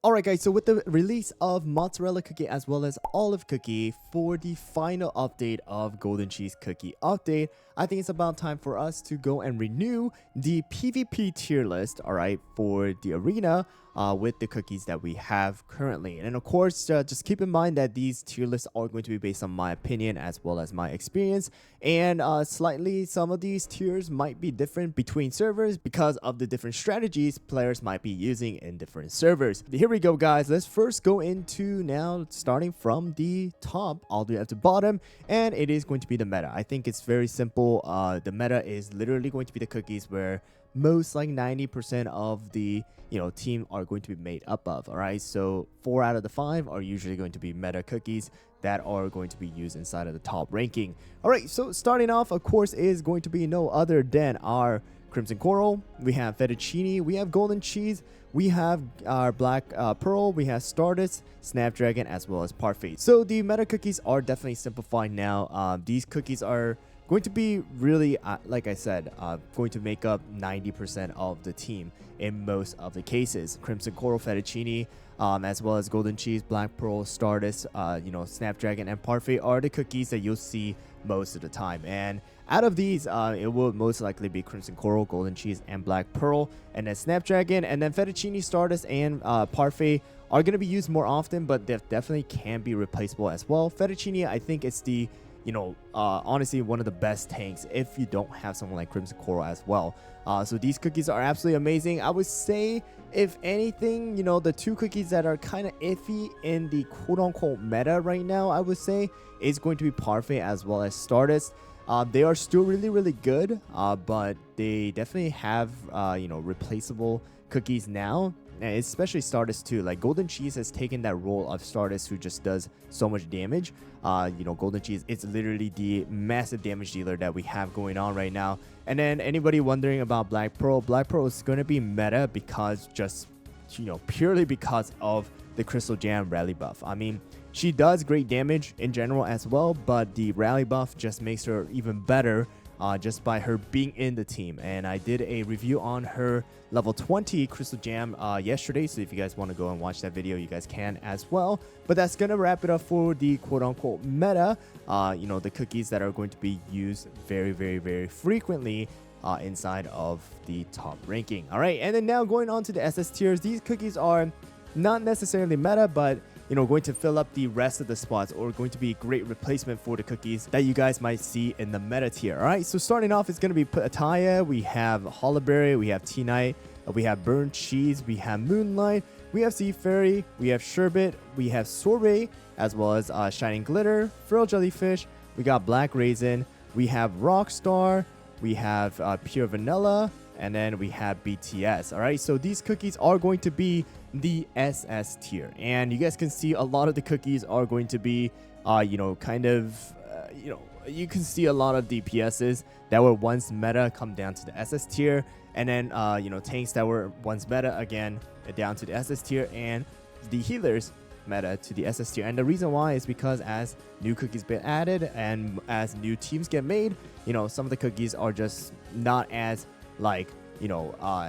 Alright guys, so with the release of Mozzarella Cookie as well as Olive Cookie for the final update of Golden Cheese Cookie update, I think it's about time for us to go and renew the PvP tier list, alright, for the arena with the cookies that we have currently. And of course, just keep in mind that these tier lists are going to be based on my opinion as well as my experience. And slightly, some of these tiers might be different between servers because of the different strategies players might be using in different servers. Here we go, guys. Let's first go into now starting from the top all the way up to bottom, and it is going to be the meta. I think it's very simple. The meta is literally going to be the cookies where most like 90% of the team are going to be made up of. All right, so 4 out of the 5 are usually going to be meta cookies that are going to be used inside of the top ranking. All right, so starting off, of course, is going to be no other than our Crimson Coral, we have fettuccine, we have golden cheese, we have our black pearl, we have Stardust, Snapdragon, as well as Parfait. So the meta cookies are definitely simplified now. These cookies are going to be really, like I said, going to make up 90% of the team in most of the cases. Crimson Coral, fettuccine, as well as golden cheese, black pearl, Stardust, Snapdragon, and Parfait are the cookies that you'll see most of the time. And out of these, it will most likely be Crimson Coral, golden cheese, and black pearl, and then Snapdragon, and then fettuccine, Stardust, and Parfait are going to be used more often, but they definitely can be replaceable as well. Fettuccine, I think it's the honestly one of the best tanks if you don't have someone like Crimson Coral as well. So these cookies are absolutely amazing. I would say, if anything, the two cookies that are kind of iffy in the quote-unquote meta right now, I would say, is going to be Parfait as well as Stardust. They are still really good, but they definitely have replaceable cookies now, and especially Stardust too. Like golden cheese has taken that role of Stardust, who just does so much damage. Golden cheese, it's literally the massive damage dealer that we have going on right now. And then anybody wondering about black pearl is going to be meta because just purely because of the Crystal Jam rally buff. I mean, she does great damage in general as well, but the rally buff just makes her even better just by her being in the team. And I did a review on her level 20 Crystal Jam yesterday, so if you guys want to go and watch that video, you guys can as well. But that's gonna wrap it up for the quote-unquote meta, the cookies that are going to be used very frequently inside of the top ranking. All right, and then now going on to the SS tiers, these cookies are not necessarily meta, but going to fill up the rest of the spots, or going to be a great replacement for the cookies that you guys might see in the meta tier. All right, so starting off, it's going to be Pitaya, we have Hollyberry, we have Tea Night, we have Burnt Cheese, we have Moonlight, we have Sea Fairy, we have Sherbet, we have Sorbet, as well as Shining Glitter, Frill Jellyfish, we got Black Raisin, we have Rockstar, we have Pure Vanilla, and then we have BTS. All right, so these cookies are going to be the SS tier, and you guys can see a lot of the cookies are going to be you can see a lot of DPSs that were once meta come down to the SS tier, and then tanks that were once meta again down to the SS tier, and the healers meta to the SS tier. And the reason why is because as new cookies get added and as new teams get made, some of the cookies are just not as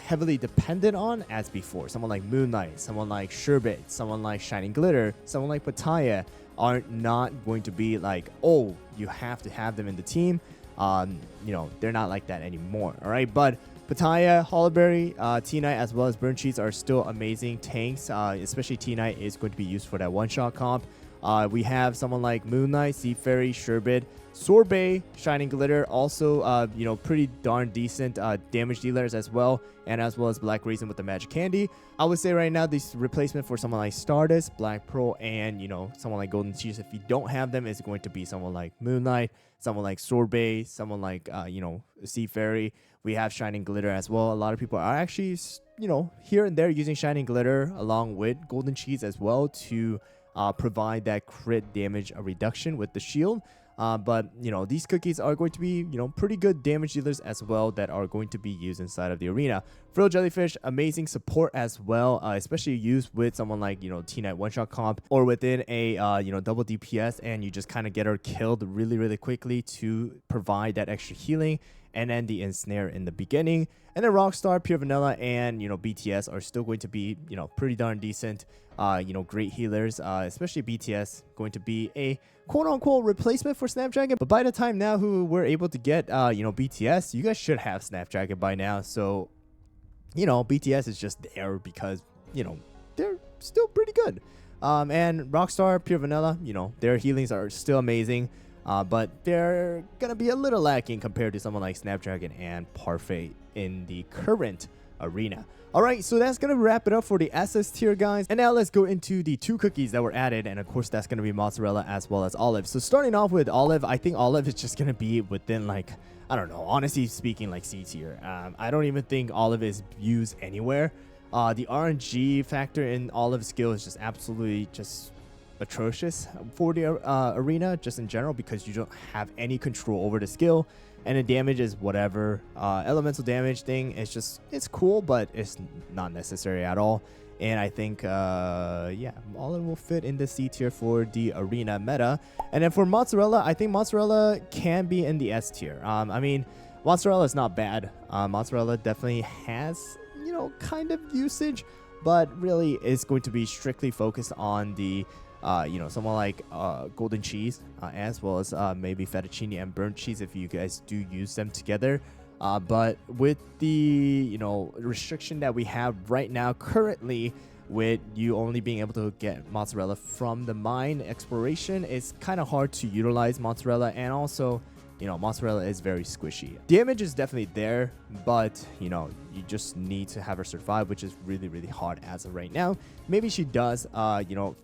heavily dependent on as before. Someone like Moonlight, someone like Sherbet, someone like Shining Glitter, someone like Pitaya are not going to be like, oh, you have to have them in the team. They're not like that anymore. All right, but Pitaya, Hollyberry, Tea Night, as well as Burnt Cheese are still amazing tanks. Especially Tea Night is going to be used for that one-shot comp. We have someone like Moonlight, Sea Fairy, Sherbet, Sorbet, Shining Glitter, also pretty darn decent damage dealers as well, and as well as Black Raisin with the Magic Candy. I would say right now this replacement for someone like Stardust, Black Pearl, and someone like Golden Cheese, if you don't have them, is going to be someone like Moonlight, someone like Sorbet, someone like Sea Fairy. We have Shining Glitter as well. A lot of people are actually here and there using Shining Glitter along with Golden Cheese as well to provide that crit damage reduction with the shield. But these cookies are going to be pretty good damage dealers as well that are going to be used inside of the arena. Frill Jellyfish, amazing support as well, especially used with someone like Tea Night one shot comp, or within a double DPS, and you just kind of get her killed really quickly to provide that extra healing. and then the ensnare in the beginning. And then Rockstar, Pure Vanilla, and BTS are still going to be pretty darn decent. Great healers, especially BTS, going to be a quote-unquote replacement for Snapdragon. But by the time now who we're able to get BTS, you guys should have Snapdragon by now. So BTS is just there because they're still pretty good. And Rockstar, Pure Vanilla, their healings are still amazing. But they're gonna be a little lacking compared to someone like Snapdragon and Parfait in the current arena. Alright, so that's gonna wrap it up for the SS tier, guys. And now let's go into the 2 cookies that were added, and of course that's gonna be Mozzarella as well as Olive. So starting off with Olive, I think Olive is just gonna be within, like, I don't know, honestly speaking, like C tier. I don't even think Olive is used anywhere. The RNG factor in Olive's skill is just absolutely just atrocious for the arena, just in general, because you don't have any control over the skill, and the damage is whatever. Elemental damage thing is just, it's cool, but it's not necessary at all. And I think yeah, Olive will fit in the C tier for the arena meta. And then for Mozzarella, I think Mozzarella can be in the S tier. I mean, Mozzarella is not bad. Mozzarella definitely has kind of usage, but really is going to be strictly focused on the someone like golden cheese, as well as maybe fettuccine and burnt cheese if you guys do use them together. But with the restriction that we have right now currently, with you only being able to get Mozzarella from the mine exploration, it's kind of hard to utilize Mozzarella. And also Mozzarella is very squishy. Damage is definitely there, but you just need to have her survive, which is really, really hard as of right now. Maybe she does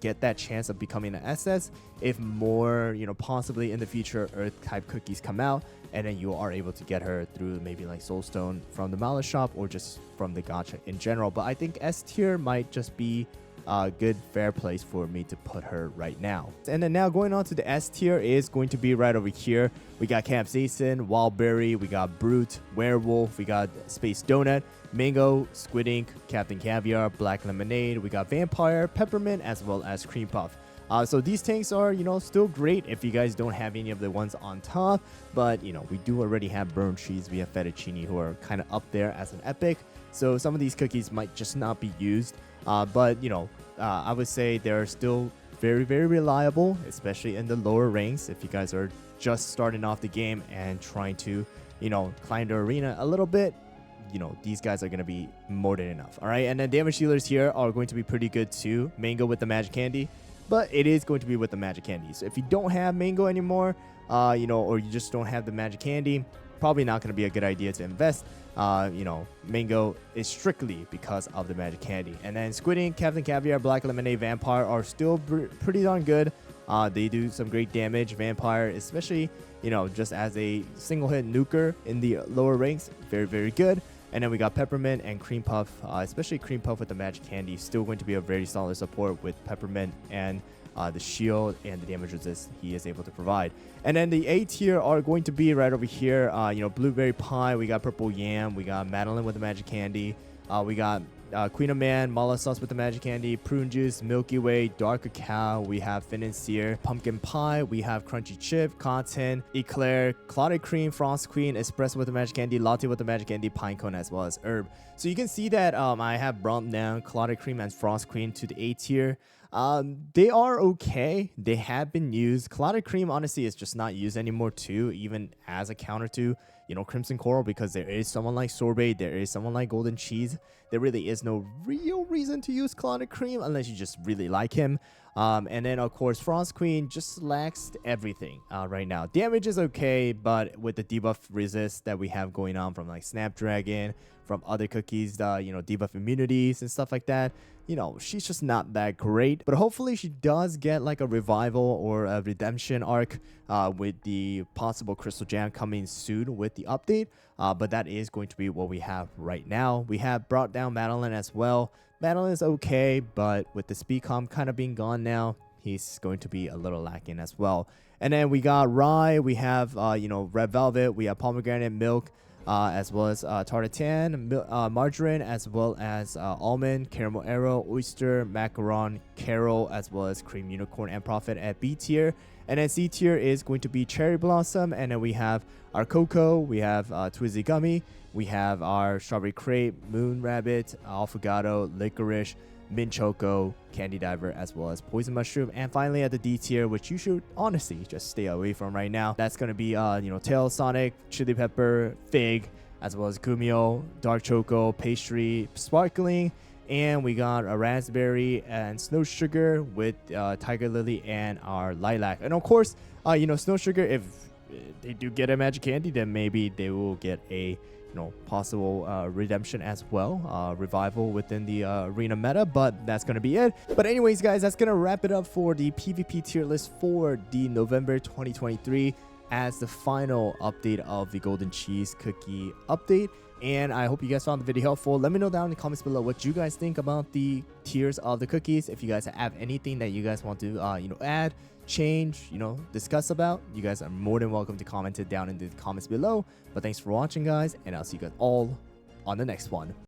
get that chance of becoming an SS if more possibly in the future Earth type cookies come out, and then you are able to get her through maybe like Soulstone from the Malice shop or just from the gacha in general. But I think S tier might just be a good fair place for me to put her right now. And then now going on to the S tier is going to be right over here. We got Capsaicin, Wildberry, we got Brute, Werewolf, we got Space Donut, Mango, Squid Ink, Captain Caviar, Black Lemonade, we got Vampire, Peppermint, as well as Cream Puff. So these tanks are, still great if you guys don't have any of the ones on top. But, we do already have burnt cheese. We have fettuccine, who are kind of up there as an epic. So some of these cookies might just not be used. But, I would say they're still very, very reliable, especially in the lower ranks. If you guys are just starting off the game and trying to, climb the arena a little bit, these guys are going to be more than enough. All right. And then damage dealers here are going to be pretty good too. Mango with the magic candy, but it is going to be with the magic candy. So if you don't have Mango anymore, or you just don't have the magic candy, probably not going to be a good idea to invest. Mango is strictly because of the magic candy. And then Squid Ink, Captain Caviar, Black Lemonade, Vampire are still pretty darn good. They do some great damage. Vampire, especially, just as a single hit nuker in the lower ranks, very, very good. And then we got Peppermint and Cream Puff, especially Cream Puff with the magic candy, still going to be a very solid support with Peppermint and the shield and the damage resist he is able to provide. And then the A tier are going to be right over here. Blueberry Pie, we got Purple Yam, we got Madeline with the magic candy, we got Queen of Man, Mala Sauce with the magic candy, Prune Juice, Milky Way, Dark Cacao, we have Financier, Pumpkin Pie, we have Crunchy Chip, Cotton, Eclair, Clotted Cream, Frost Queen, Espresso with the magic candy, Latte with the magic candy, Pine Cone, as well as Herb. So you can see that I have brought down Clotted Cream and Frost Queen to the A tier. They are okay. They have been used. Clotted Cream, honestly, is just not used anymore too, even as a counter to, Crimson Coral, because there is someone like Sorbet, there is someone like Golden Cheese. There really is no real reason to use Clotted Cream unless you just really like him. And then, of course, Frost Queen just lacks everything right now. Damage is okay, but with the debuff resist that we have going on from like Snapdragon, from other cookies, debuff immunities and stuff like that, she's just not that great. But hopefully she does get like a revival or a redemption arc with the possible Crystal Jam coming soon with the update. But that is going to be what we have right now. We have brought down Madeline as well. Madeline is okay, but with the speed comp kind of being gone now, he's going to be a little lacking as well. And then we got Rye, we have Red Velvet, we have Pomegranate Milk, as well as tartatan, margarine, as well as almond, caramel arrow, oyster, macaron, carol, as well as cream unicorn and profit at B tier. And then C tier is going to be cherry blossom, and then we have our cocoa, we have Twizzy gummy, we have our strawberry crepe, moon rabbit, affogato, licorice, mint choco, candy diver, as well as poison mushroom. And finally at the D tier, which you should honestly just stay away from right now, that's gonna be tail sonic, chili pepper, fig, as well as gumio, dark choco, pastry, sparkling, and we got a raspberry and snow sugar with tiger lily and our lilac. And of course, snow sugar, if they do get a magic candy, then maybe they will get a possible redemption as well, revival within the arena meta, but that's gonna be it. But anyways, guys, that's gonna wrap it up for the PvP tier list for the November 2023 as the final update of the golden cheese cookie update. And I hope you guys found the video helpful. Let me know down in the comments below what you guys think about the tiers of the cookies. If you guys have anything that you guys want to add, change, discuss about, you guys are more than welcome to comment it down in the comments below. But thanks for watching, guys, and I'll see you guys all on the next one.